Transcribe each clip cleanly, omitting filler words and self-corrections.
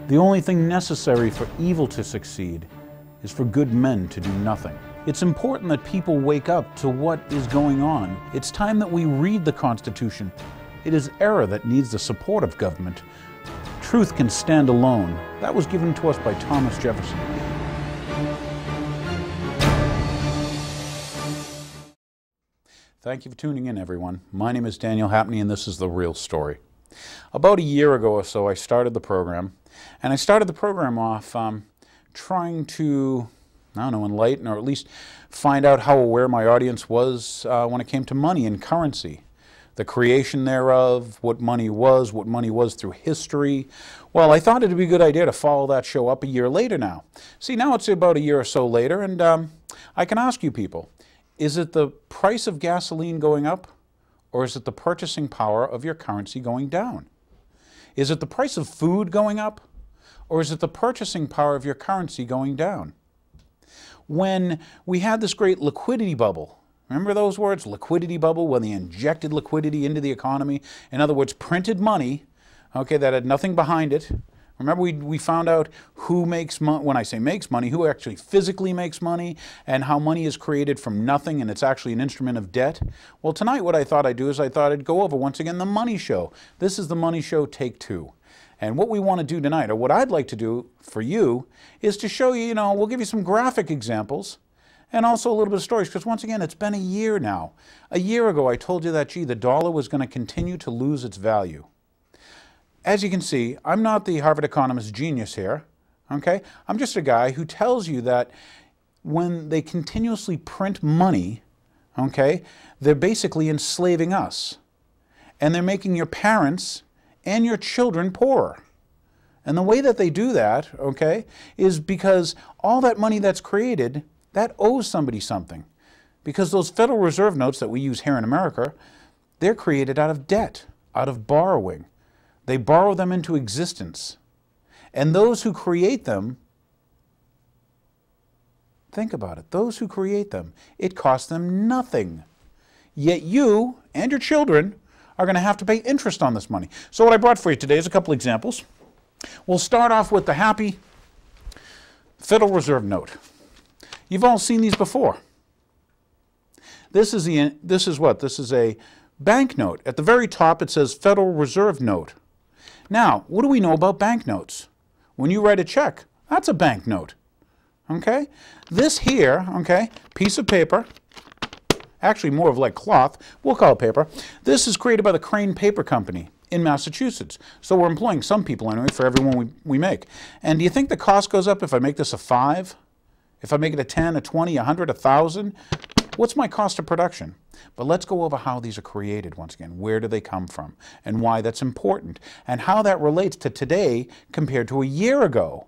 The only thing necessary for evil to succeed is for good men to do nothing. It's important that people wake up to what is going on. It's time that we read the Constitution. It is error that needs the support of government. Truth can stand alone. That was given to us by Thomas Jefferson. Thank you for tuning in, everyone. My name is Daniel Hapney, and this is The Real Story. About a year ago or so, I started the program, and I started the program off trying to, I don't know, enlighten or at least find out how aware my audience was when it came to money and currency. The creation thereof, what money was through history. Well, I thought it'd be a good idea to follow that show up a year later now. See, now it's about a year or so later, and I can ask you people, is it the price of gasoline going up, or is it the purchasing power of your currency going down? Is it the price of food going up, or is it the purchasing power of your currency going down? When we had this great liquidity bubble, remember those words, liquidity bubble, when they injected liquidity into the economy, in other words, printed money, okay, that had nothing behind it. Remember we found out who makes money, when I say makes money, who actually physically makes money, and how money is created from nothing and it's actually an instrument of debt. Well, tonight what I thought I'd do is I thought I'd go over once again the Money Show. This is the Money Show Take 2. And what we want to do tonight, or what I'd like to do for you, is to show you, we'll give you some graphic examples and also a little bit of stories, because once again, it's been a year now. A year ago I told you that, gee, the dollar was going to continue to lose its value. As you can see, I'm not the Harvard economist genius here, okay? I'm just a guy who tells you that when they continuously print money, okay, they're basically enslaving us. And they're making your parents and your children poorer. And the way that they do that, okay, is because all that money that's created, that owes somebody something. Because those Federal Reserve notes that we use here in America, they're created out of debt, out of borrowing. They borrow them into existence. And those who create them, think about it, those who create them, it costs them nothing. Yet you and your children are going to have to pay interest on this money. So what I brought for you today is a couple examples. We'll start off with the happy Federal Reserve note. You've all seen these before. This is what? This is a banknote. At the very top it says Federal Reserve note. Now, what do we know about banknotes? When you write a check, that's a banknote. Okay? This here, okay, piece of paper, actually more of like cloth, we'll call it paper. This is created by the Crane Paper Company in Massachusetts. So we're employing some people anyway for every one we make. And do you think the cost goes up if I make this a 5? If I make it a 10, a 20, 100, 1,000? What's my cost of production? But let's go over how these are created once again. Where do they come from? And why that's important. And how that relates to today compared to a year ago.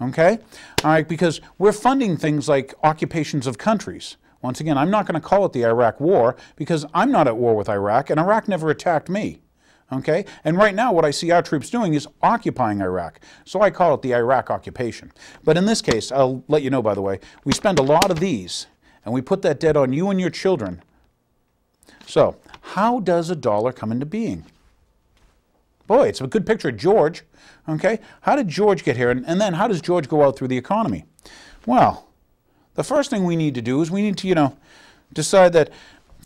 Okay? All right, because we're funding things like occupations of countries. Once again, I'm not going to call it the Iraq War because I'm not at war with Iraq and Iraq never attacked me. Okay? And right now what I see our troops doing is occupying Iraq. So I call it the Iraq occupation. But in this case, I'll let you know, by the way, we spend a lot of these and we put that debt on you and your children. So, how does a dollar come into being? Boy, it's a good picture of George. Okay? How did George get here? And then how does George go out through the economy? Well, the first thing we need to do is we need to, decide that,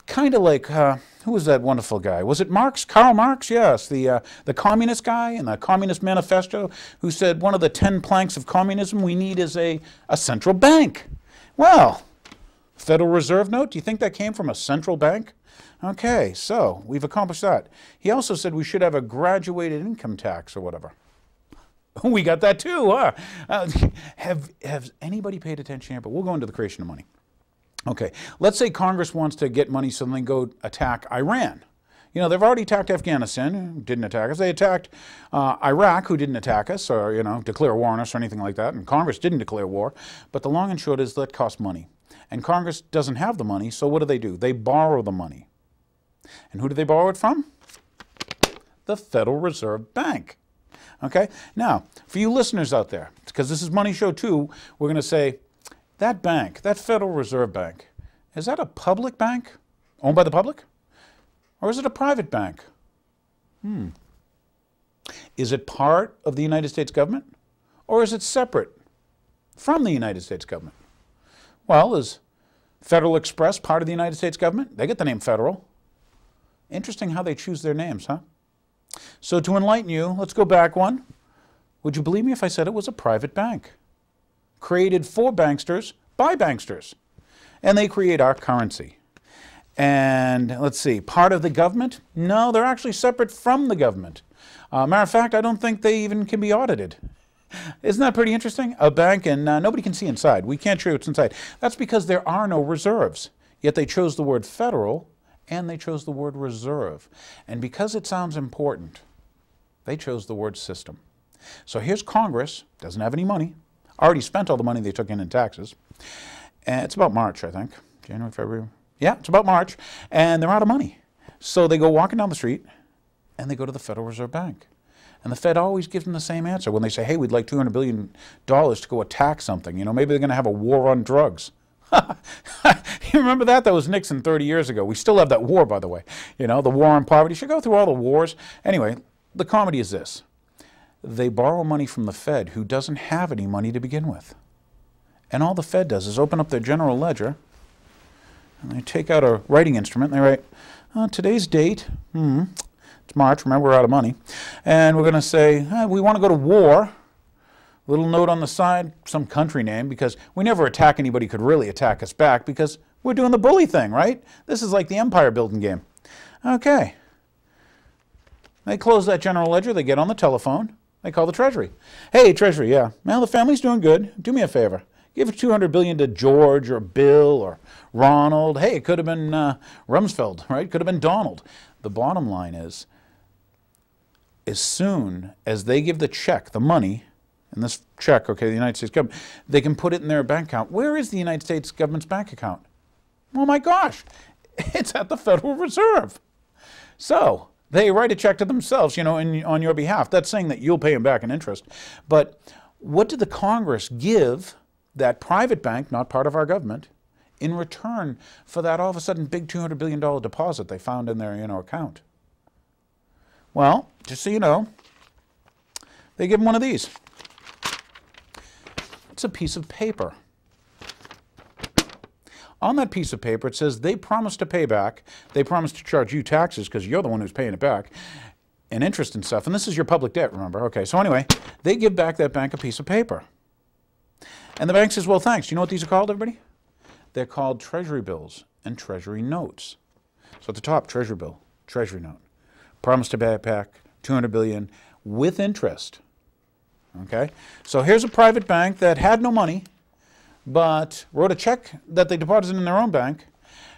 kind of like, who was that wonderful guy? Was it Marx? Karl Marx? Yes, the communist guy in the Communist Manifesto who said one of the 10 planks of communism we need is a central bank. Well, Federal Reserve note, do you think that came from a central bank? Okay, so we've accomplished that. He also said we should have a graduated income tax or whatever. We got that too, huh? Have anybody paid attention here? But we'll go into the creation of money. Okay, let's say Congress wants to get money so they go attack Iran. They've already attacked Afghanistan, who didn't attack us. They attacked Iraq, who didn't attack us or, declare war on us or anything like that. And Congress didn't declare war. But the long and short is that costs money. And Congress doesn't have the money, so what do? They borrow the money. And who do they borrow it from? The Federal Reserve Bank. Okay? Now, for you listeners out there, because this is Money Show 2, we're going to say, that bank, that Federal Reserve Bank, is that a public bank owned by the public? Or is it a private bank? Is it part of the United States government? or is it separate from the United States government? Well, is Federal Express part of the United States government? They get the name Federal. Interesting how they choose their names, huh? So to enlighten you, let's go back one. Would you believe me if I said it was a private bank? Created for banksters by banksters. And they create our currency. And let's see, part of the government? No, they're actually separate from the government. Matter of fact, I don't think they even can be audited. Isn't that pretty interesting? A bank, and nobody can see inside. We can't show you what's inside. That's because there are no reserves. Yet they chose the word federal, and they chose the word reserve. And because it sounds important, they chose the word system. So here's Congress, doesn't have any money, already spent all the money they took in taxes. And it's about March, I think. January, February. Yeah, it's about March. And they're out of money. So they go walking down the street, and they go to the Federal Reserve Bank. And the Fed always gives them the same answer. When they say, hey, we'd like $200 billion to go attack something, you know, maybe they're going to have a war on drugs. You remember that? That was Nixon 30 years ago. We still have that war, by the way. You know, the war on poverty. You should go through all the wars. Anyway, the comedy is this. They borrow money from the Fed, who doesn't have any money to begin with. And all the Fed does is open up their general ledger, and they take out a writing instrument, and they write, today's date, it's March, remember we're out of money, and we're going to say, we want to go to war. Little note on the side, some country name, because we never attack anybody who could really attack us back, because we're doing the bully thing, right? This is like the empire building game. Okay. They close that general ledger, they get on the telephone, they call the Treasury. Hey, Treasury, yeah, well, the family's doing good. Do me a favor. Give $200 billion to George or Bill or Ronald. Hey, it could have been Rumsfeld, right? Could have been Donald. The bottom line is, as soon as they give the check, the money, and this check, okay, the United States government, they can put it in their bank account. Where is the United States government's bank account? Oh my gosh, it's at the Federal Reserve. So they write a check to themselves, you know, on your behalf. That's saying that you'll pay them back in interest. But what did the Congress give that private bank, not part of our government, in return for that all of a sudden big $200 billion deposit they found in their account? Well, just so you know, they give them one of these. It's a piece of paper. On that piece of paper, it says they promise to pay back. They promise to charge you taxes because you're the one who's paying it back, and interest and stuff. And this is your public debt, remember? Okay, so anyway, they give back that bank a piece of paper. And the bank says, well, thanks. Do you know what these are called, everybody? They're called Treasury bills and Treasury notes. So at the top, Treasury bill, Treasury note. Promise to pay back $200 billion with interest. Okay? So here's a private bank that had no money, but wrote a check that they deposited in their own bank,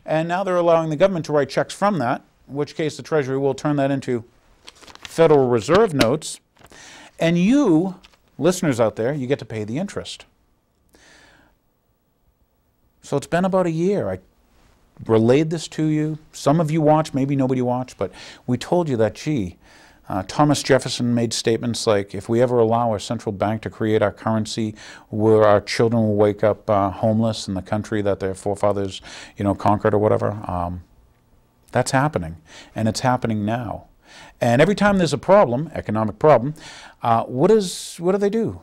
and now they're allowing the government to write checks from that, in which case the Treasury will turn that into Federal Reserve notes, and you, listeners out there, you get to pay the interest. So it's been about a year. I relayed this to you. Some of you watched, maybe nobody watched, but we told you that, gee, Thomas Jefferson made statements like, if we ever allow our central bank to create our currency, where our children will wake up homeless in the country that their forefathers, conquered or whatever. That's happening, and it's happening now. And every time there's a problem, economic problem, what do they do?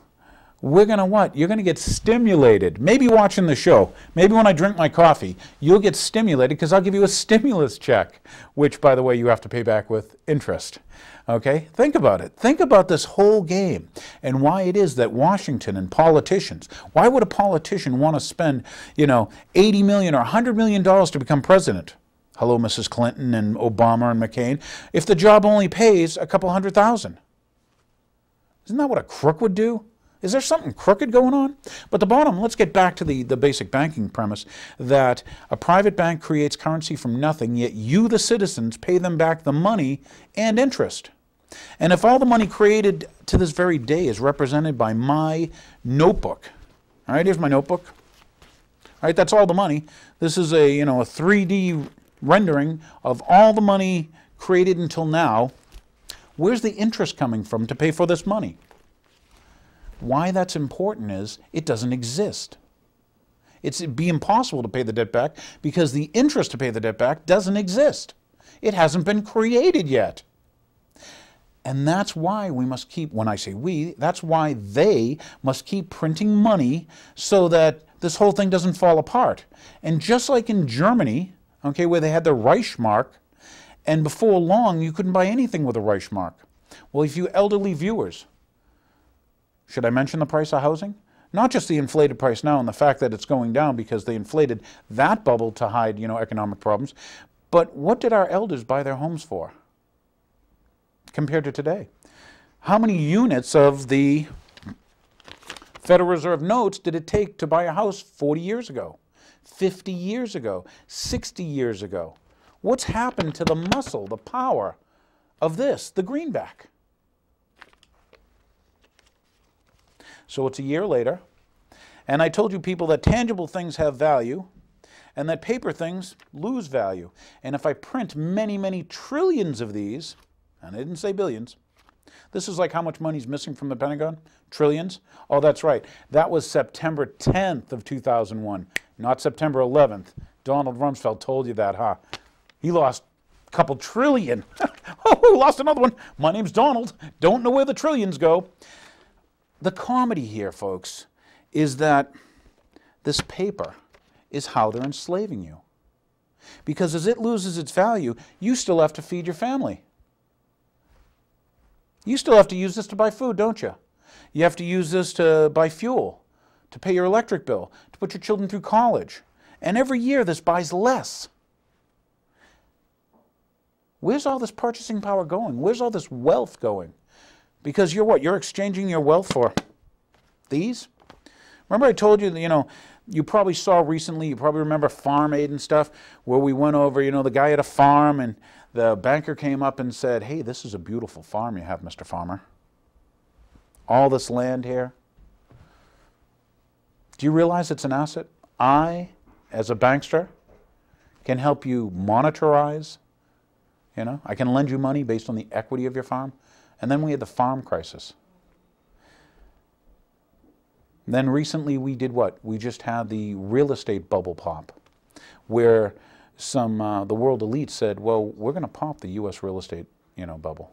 We're going to what? You're going to get stimulated. Maybe watching the show. Maybe when I drink my coffee, you'll get stimulated because I'll give you a stimulus check, which, by the way, you have to pay back with interest. Okay? Think about it. Think about this whole game and why it is that Washington and politicians, why would a politician want to spend, $80 million or $100 million to become president? Hello, Mrs. Clinton and Obama and McCain. If the job only pays a couple $100,000. Isn't that what a crook would do? Is there something crooked going on? But the bottom, let's get back to the basic banking premise that a private bank creates currency from nothing, yet you, the citizens, pay them back the money and interest. And if all the money created to this very day is represented by my notebook, all right, here's my notebook. All right, that's all the money. This is a 3D rendering of all the money created until now. Where's the interest coming from to pay for this money? Why that's important is it doesn't exist. It'd be impossible to pay the debt back because the interest to pay the debt back doesn't exist. It hasn't been created yet. And that's why we must keep, when I say we, that's why they must keep printing money so that this whole thing doesn't fall apart. And just like in Germany, okay, where they had the Reichsmark, and before long you couldn't buy anything with a Reichsmark. Well, if you elderly viewers, should I mention the price of housing? Not just the inflated price now and the fact that it's going down because they inflated that bubble to hide, economic problems, but what did our elders buy their homes for compared to today? How many units of the Federal Reserve notes did it take to buy a house 40 years ago, 50 years ago, 60 years ago? What's happened to the muscle, the power of this, the greenback? So it's a year later, and I told you people that tangible things have value and that paper things lose value. And if I print many, many trillions of these, and I didn't say billions, this is like how much money is missing from the Pentagon? Trillions? Oh, that's right. That was September 10th of 2001, not September 11th. Donald Rumsfeld told you that, huh? He lost a couple trillion. Oh, lost another one. My name's Donald. Don't know where the trillions go. The comedy here, folks, is that this paper is how they're enslaving you. Because as it loses its value, you still have to feed your family. You still have to use this to buy food, don't you? You have to use this to buy fuel, to pay your electric bill, to put your children through college. And every year this buys less. Where's all this purchasing power going? Where's all this wealth going? Because you're what? You're exchanging your wealth for these? Remember I told you, you probably saw recently, you probably remember Farm Aid and stuff, where we went over, the guy had a farm and the banker came up and said, hey, this is a beautiful farm you have, Mr. Farmer. All this land here. Do you realize it's an asset? I, as a bankster, can help you monetize. I can lend you money based on the equity of your farm. And then we had the farm crisis. Then recently we did what? We just had the real estate bubble pop, where the world elite said, well, we're going to pop the U.S. real estate, bubble.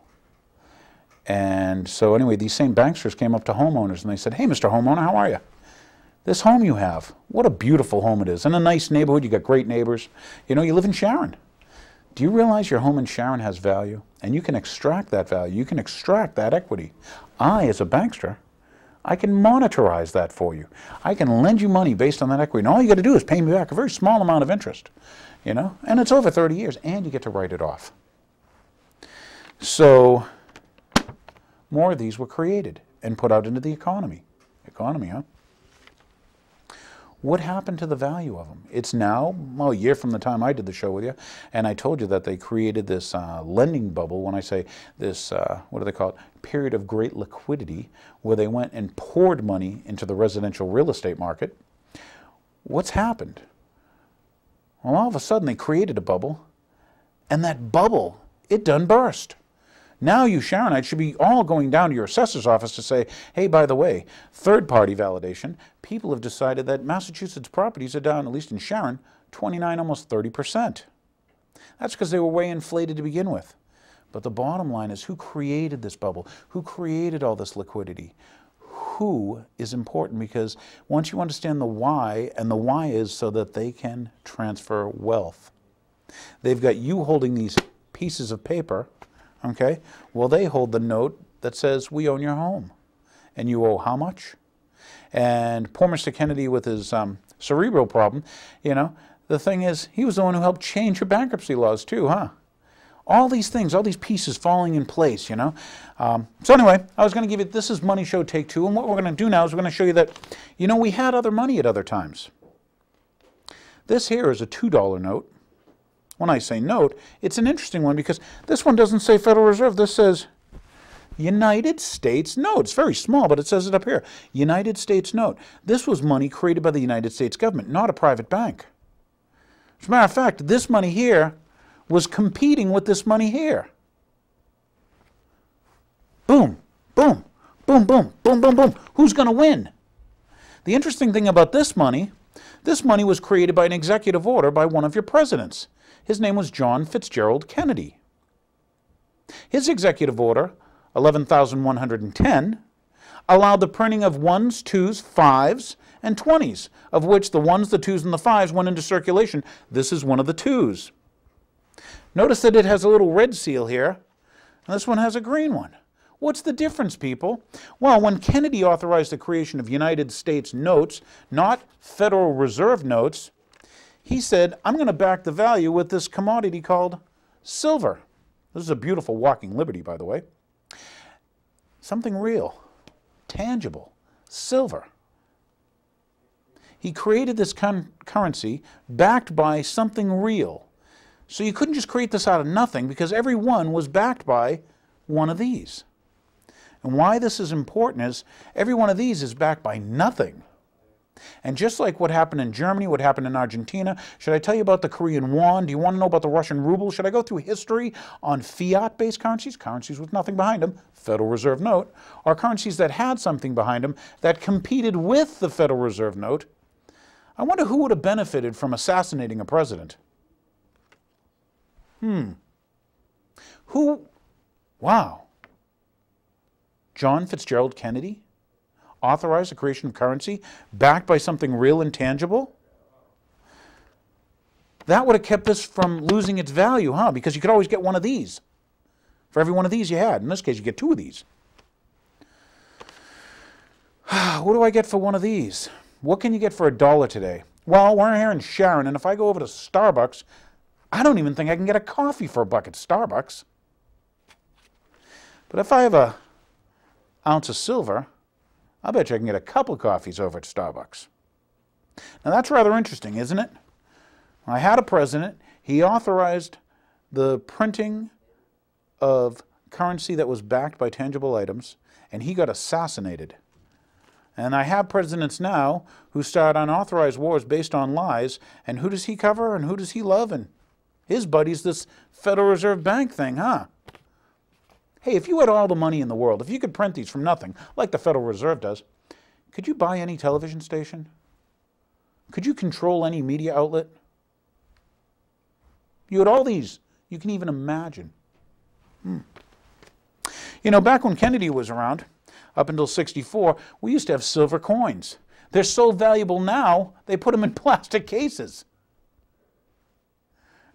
And so anyway, these same banksters came up to homeowners and they said, hey, Mr. Homeowner, how are you? This home you have, what a beautiful home it is. In a nice neighborhood, you got great neighbors. You live in Sharon. Do you realize your home in Sharon has value? And you can extract that value. You can extract that equity. I, as a bankster, I can monetize that for you. I can lend you money based on that equity. And all you got to do is pay me back a very small amount of interest, and it's over 30 years, and you get to write it off. So more of these were created and put out into the economy. Economy, huh? What happened to the value of them? It's now, well, a year from the time I did the show with you, and I told you that they created this lending bubble, when I say this, what do they call it, period of great liquidity, where they went and poured money into the residential real estate market. What's happened? Well, all of a sudden they created a bubble, and that bubble, it done burst. Now you Sharonites should be all going down to your assessor's office to say, hey, by the way, third-party validation, people have decided that Massachusetts properties are down, at least in Sharon, 29, almost 30%. That's because they were way inflated to begin with. But the bottom line is, who created this bubble? Who created all this liquidity? Who is important, because once you understand the why, and the why is so that they can transfer wealth. They've got you holding these pieces of paper, okay? Well, they hold the note that says, we own your home. And you owe how much? And poor Mr. Kennedy with his cerebral problem, the thing is, he was the one who helped change your bankruptcy laws too, huh? All these things, all these pieces falling in place, So anyway, I was going to give you, this is Money Show Take 2, and what we're going to do now is we're going to show you that, we had other money at other times. This here is a $2 note. When I say note, it's an interesting one because this one doesn't say Federal Reserve. This says United States note. It's very small, but it says it up here. United States note. This was money created by the United States government, not a private bank. As a matter of fact, this money here was competing with this money here. Boom, boom, boom, boom, boom, boom, boom. Who's going to win? The interesting thing about this money was created by an executive order by one of your presidents. His name was John Fitzgerald Kennedy. His executive order 11,110, allowed the printing of 1s, 2s, 5s, and 20s, of which the 1s, the 2s, and the 5s went into circulation. This is one of the 2s. Notice that it has a little red seal here, and this one has a green one. What's the difference, people? Well, when Kennedy authorized the creation of United States notes, not Federal Reserve notes, he said, I'm going to back the value with this commodity called silver. This is a beautiful walking liberty, by the way. Something real, tangible, silver. He created this currency backed by something real. So you couldn't just create this out of nothing, because every one was backed by one of these. And why this is important is every one of these is backed by nothing. And just like what happened in Germany, what happened in Argentina, should I tell you about the Korean won? Do you want to know about the Russian ruble? Should I go through history on fiat-based currencies, currencies with nothing behind them, Federal Reserve note, or currencies that had something behind them that competed with the Federal Reserve note? I wonder who would have benefited from assassinating a president. Who? Wow. John Fitzgerald Kennedy authorized the creation of currency backed by something real and tangible? That would have kept this from losing its value, huh? Because you could always get one of these. For every one of these you had. In this case, you get two of these. What do I get for one of these? What can you get for $1 today? Well, we're here in Sharon, and if I go over to Starbucks, I don't even think I can get a coffee for $1 at Starbucks. But if I have an ounce of silver, I bet you I can get a couple coffees over at Starbucks. Now that's rather interesting, isn't it? I had a president, he authorized the printing of currency that was backed by tangible items, and he got assassinated. And I have presidents now who start unauthorized wars based on lies, and who does he cover and who does he love? And his buddy's this Federal Reserve Bank thing, huh? Hey, if you had all the money in the world, if you could print these from nothing, like the Federal Reserve does, could you buy any television station? Could you control any media outlet? You had all these. You can even imagine. You know, back when Kennedy was around, up until '64, we used to have silver coins. They're so valuable now, they put them in plastic cases.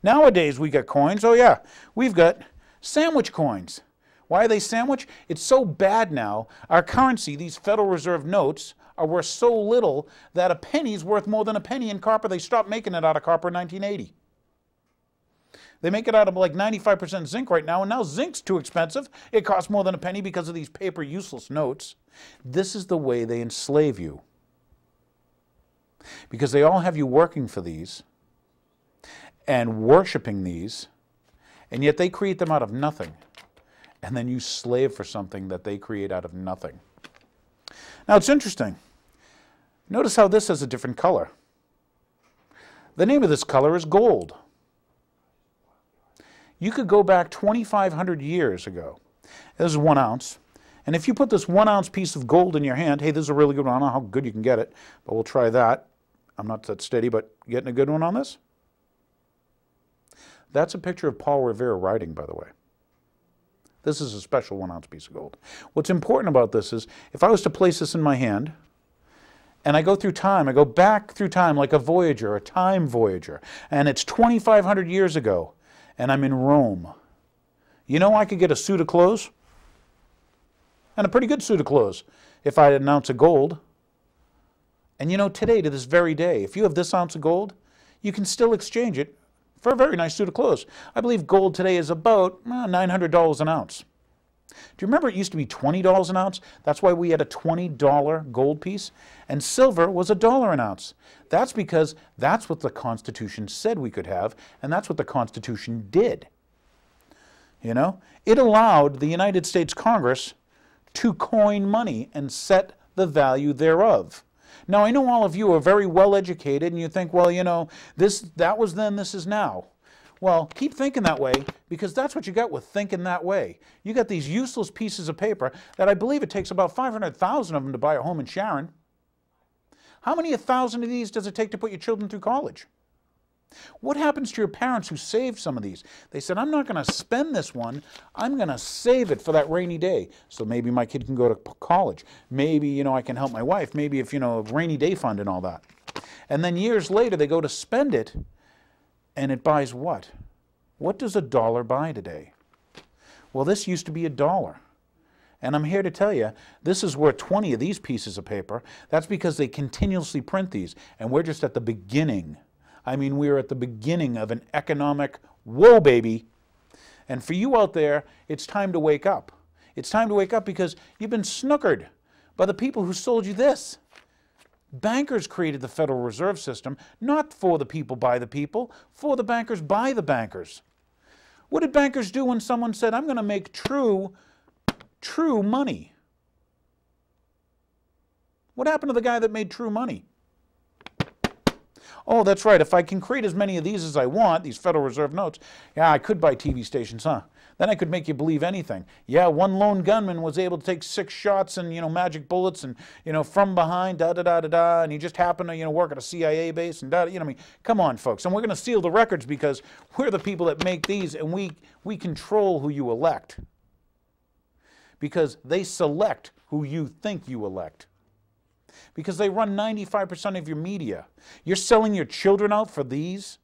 Nowadays, we got coins. Oh, yeah, we've got sandwich coins. Why are they sandwich? It's so bad now. Our currency, these Federal Reserve notes, are worth so little that a penny's worth more than a penny in copper. They stopped making it out of copper in 1980. They make it out of like 95% zinc right now, and now zinc's too expensive. It costs more than a penny because of these paper useless notes. This is the way they enslave you. Because they all have you working for these and worshiping these, and yet they create them out of nothing. And then you slave for something that they create out of nothing. Now it's interesting. Notice how this has a different color. The name of this color is gold. You could go back 2,500 years ago. This is 1 ounce. And if you put this 1 ounce piece of gold in your hand, hey, this is a really good one. I don't know how good you can get it, but we'll try that. I'm not that steady, but getting a good one on this? That's a picture of Paul Revere writing, by the way. This is a special 1 ounce piece of gold. What's important about this is, if I was to place this in my hand, and I go through time, I go back through time like a voyager, a time voyager, and it's 2,500 years ago, and I'm in Rome. You know I could get a suit of clothes, and a pretty good suit of clothes, if I had an ounce of gold. And you know, today, to this very day, if you have this ounce of gold, you can still exchange it for a very nice suit of clothes. I believe gold today is about $900 an ounce. Do you remember it used to be $20 an ounce? That's why we had a $20 gold piece. And silver was $1 an ounce. That's because that's what the Constitution said we could have, and that's what the Constitution did. You know? It allowed the United States Congress to coin money and set the value thereof. Now, I know all of you are very well educated, and you think, well, you know, that was then, this is now. Well, keep thinking that way, because that's what you got with thinking that way. You got these useless pieces of paper that I believe it takes about 500,000 of them to buy a home in Sharon. How many 1,000 of these does it take to put your children through college? What happens to your parents who saved some of these? They said, I'm not going to spend this one. I'm going to save it for that rainy day. So maybe my kid can go to college. Maybe, I can help my wife. Maybe if, a rainy day fund and all that. And then years later, they go to spend it, and it buys what? What does $1 buy today? Well, this used to be $1. And I'm here to tell you, this is worth 20 of these pieces of paper. That's because they continuously print these, and we're just at the beginning. I mean, we're at the beginning of an economic whoa, baby. And for you out there, it's time to wake up. It's time to wake up because you've been snookered by the people who sold you this. Bankers created the Federal Reserve System, not for the people by the people, for the bankers by the bankers. What did bankers do when someone said, I'm going to make true money? What happened to the guy that made true money? Oh, that's right, if I can create as many of these as I want, these Federal Reserve notes, yeah, I could buy TV stations, huh? Then I could make you believe anything. Yeah, one lone gunman was able to take 6 shots and, magic bullets and, from behind, da-da-da-da-da, and he just happened to, work at a CIA base and I mean, come on, folks. And we're going to steal the records because we're the people that make these and we control who you elect. Because they select who you think you elect. Because they run 95% of your media. You're selling your children out for these?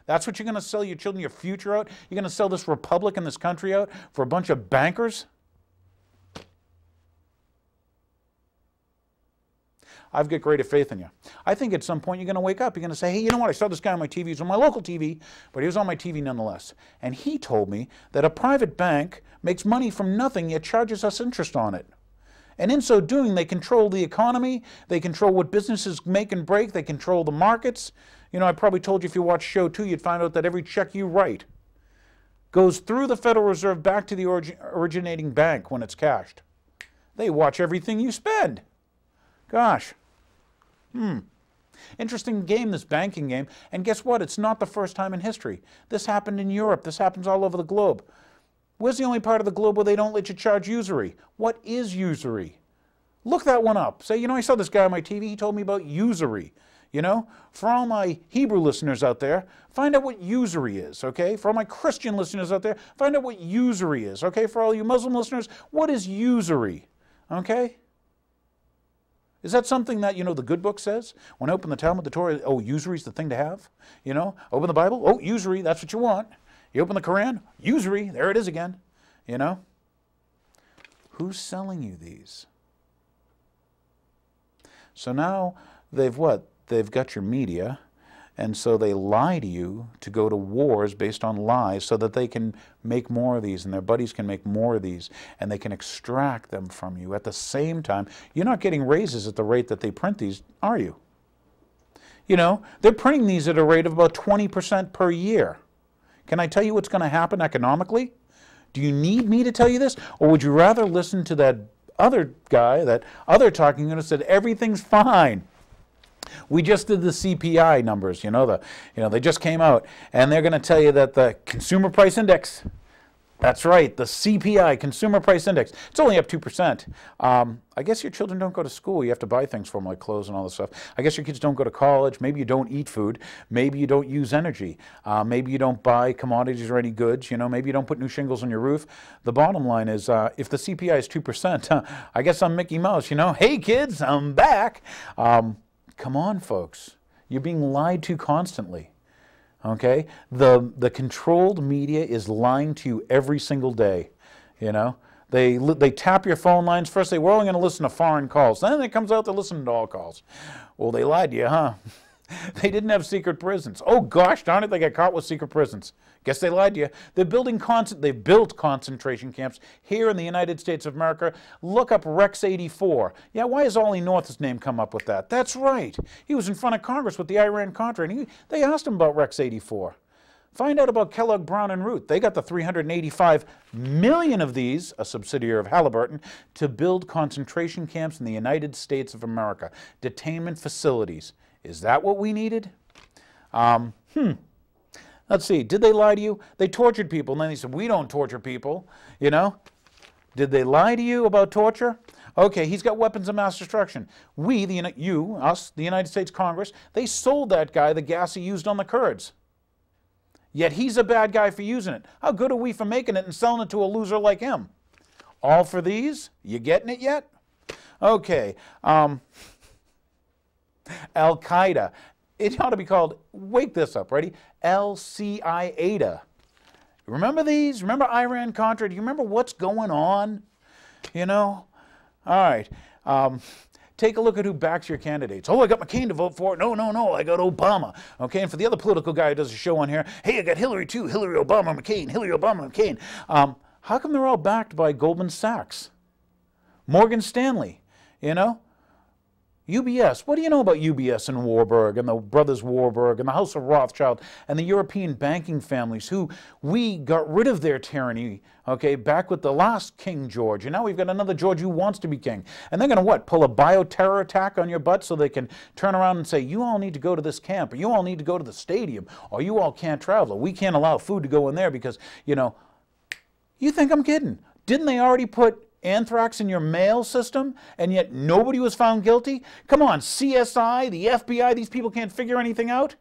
That's what you're going to sell your children, your future out? You're going to sell this republic and this country out for a bunch of bankers? I've got greater faith in you. I think at some point you're going to wake up. You're going to say, hey, you know what? I saw this guy on my TV. He was on my local TV, but he was on my TV nonetheless. And he told me that a private bank makes money from nothing, yet charges us interest on it. And in so doing, they control the economy. They control what businesses make and break. They control the markets. I probably told you if you watch Show 2, you'd find out that every check you write goes through the Federal Reserve back to the originating bank when it's cashed. They watch everything you spend. Gosh. Interesting game, this banking game. And guess what? It's not the first time in history. This happened in Europe. This happens all over the globe. Where's the only part of the globe where they don't let you charge usury? What is usury? Look that one up. Say, I saw this guy on my TV. He told me about usury. For all my Hebrew listeners out there, find out what usury is, okay? For all my Christian listeners out there, find out what usury is, okay? For all you Muslim listeners, what is usury, okay? Is that something that, the good book says? When I open the Talmud, the Torah, oh, usury's the thing to have? Open the Bible, oh, usury, that's what you want. You open the Quran, usury, there it is again, Who's selling you these? So now they've what? They've got your media, and so they lie to you to go to wars based on lies so that they can make more of these and their buddies can make more of these and they can extract them from you. At the same time, you're not getting raises at the rate that they print these, are you? They're printing these at a rate of about 20% per year. Can I tell you what's going to happen economically? Do you need me to tell you this? Or would you rather listen to that other guy, that other talking unit said everything's fine? We just did the CPI numbers, they just came out, and they're going to tell you that the Consumer Price Index, that's right, the CPI, Consumer Price Index, it's only up 2%. I guess your children don't go to school. You have to buy things for them like clothes and all this stuff. I guess your kids don't go to college. Maybe you don't eat food. Maybe you don't use energy. Maybe you don't buy commodities or any goods. Maybe you don't put new shingles on your roof. The bottom line is if the CPI is 2%, I guess I'm Mickey Mouse, Hey, kids, I'm back. Come on, folks. You're being lied to constantly, okay? The controlled media is lying to you every single day, They tap your phone lines. First, we're only going to listen to foreign calls. Then it comes out they're listening to all calls. Well, they lied to you, huh? They didn't have secret prisons. Oh, gosh darn it, they got caught with secret prisons. Guess they lied to you. They've built concentration camps here in the United States of America. Look up Rex 84. Yeah, why has Ollie North's name come up with that? That's right. He was in front of Congress with the Iran-Contra, and they asked him about Rex 84. Find out about Kellogg, Brown & Root. They got the 385 million of these, a subsidiary of Halliburton, to build concentration camps in the United States of America. Detainment facilities. Is that what we needed? Let's see. Did they lie to you? They tortured people, and then they said, we don't torture people, Did they lie to you about torture? Okay, he's got weapons of mass destruction. We, us, the United States Congress, they sold that guy the gas he used on the Kurds. Yet he's a bad guy for using it. How good are we for making it and selling it to a loser like him? All for these? You getting it yet? Okay. Al-Qaeda. It ought to be called, wake this up, ready? Al-Qaeda. Remember these? Remember Iran-Contra? Do you remember what's going on? You know? All right. Take a look at who backs your candidates. Oh, I got McCain to vote for. No, I got Obama. Okay, and for the other political guy who does a show on here, hey, I got Hillary too. Hillary, Obama, McCain. Hillary, Obama, McCain. How come they're all backed by Goldman Sachs? Morgan Stanley, you know? UBS, what do you know about UBS and Warburg and the brothers Warburg and the House of Rothschild and the European banking families who we got rid of their tyranny, okay, back with the last King George, and now we've got another George who wants to be king. And they're going to what, pull a bioterror attack on your butt so they can turn around and say, you all need to go to this camp, or you all need to go to the stadium, or you all can't travel, or we can't allow food to go in there because, you know, you think I'm kidding. Didn't they already put anthrax in your mail system, and yet nobody was found guilty? Come on, CSI, the FBI, these people can't figure anything out,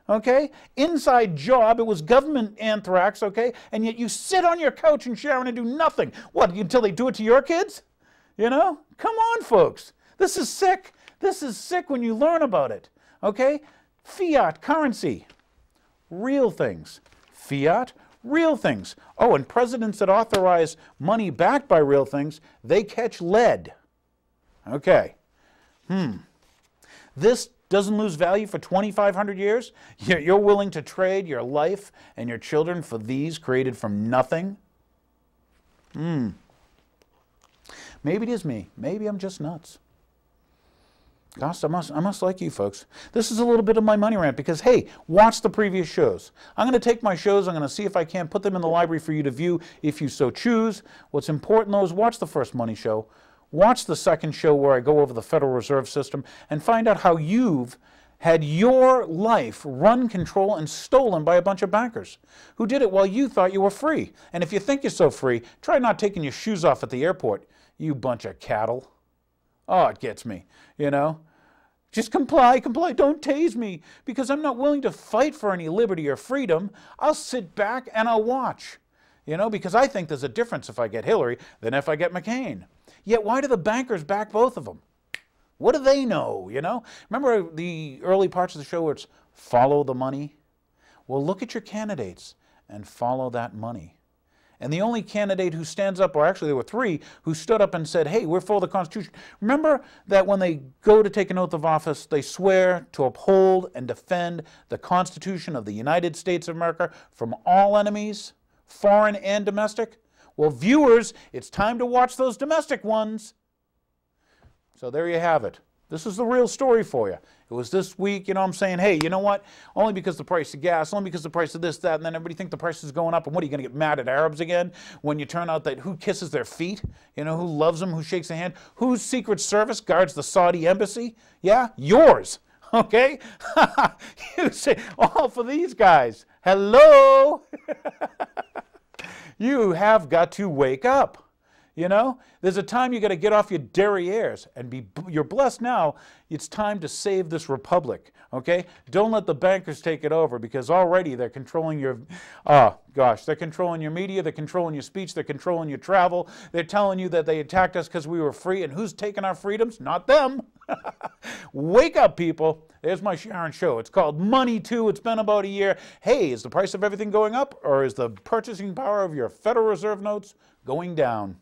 okay? Inside job, it was government anthrax, okay? And yet you sit on your couch in Sharon and do nothing. What, until they do it to your kids? You know? Come on, folks. This is sick. This is sick when you learn about it, okay? Fiat currency, real things. Fiat, real things. Oh, and presidents that authorize money backed by real things, they catch lead. Okay. This doesn't lose value for 2,500 years? You're willing to trade your life and your children for these created from nothing? Maybe it is me. Maybe I'm just nuts. Gosh, I must like you folks. This is a little bit of my money rant because, hey, watch the previous shows. I'm going to take my shows, I'm going to see if I can put them in the library for you to view if you so choose. What's important, though, is watch the first money show. Watch the second show where I go over the Federal Reserve System and find out how you've had your life run, control, and stolen by a bunch of bankers who did it while you thought you were free. And if you think you're so free, try not taking your shoes off at the airport, you bunch of cattle. Oh, it gets me, you know. Just comply, don't tase me, because I'm not willing to fight for any liberty or freedom. I'll sit back and I'll watch, you know, because I think there's a difference if I get Hillary than if I get McCain. Yet why do the bankers back both of them? What do they know, you know? Remember the early parts of the show where it's follow the money? Well, look at your candidates and follow that money. And the only candidate who stands up, or actually there were three, who stood up and said, hey, we're for the Constitution. Remember that when they go to take an oath of office, they swear to uphold and defend the Constitution of the United States of America from all enemies, foreign and domestic? Well, viewers, it's time to watch those domestic ones. So there you have it. This is the real story for you. It was this week, you know, I'm saying, hey, you know what? Only because the price of gas, only because the price of this, that, and then everybody think the price is going up. And what, are you going to get mad at Arabs again when you turn out that who kisses their feet? You know, who loves them, who shakes their hand? Whose Secret Service guards the Saudi embassy? Yeah, yours. Okay? You say, all for these guys. Hello? You have got to wake up. You know, there's a time you got to get off your derrieres and you're blessed now. It's time to save this republic, okay? Don't let the bankers take it over because already they're controlling your, they're controlling your media, they're controlling your speech, they're controlling your travel. They're telling you that they attacked us because we were free, and who's taking our freedoms? Not them. Wake up, people. There's my Sharon show. It's called Money Too. It's been about a year. Hey, is the price of everything going up, or is the purchasing power of your Federal Reserve notes going down?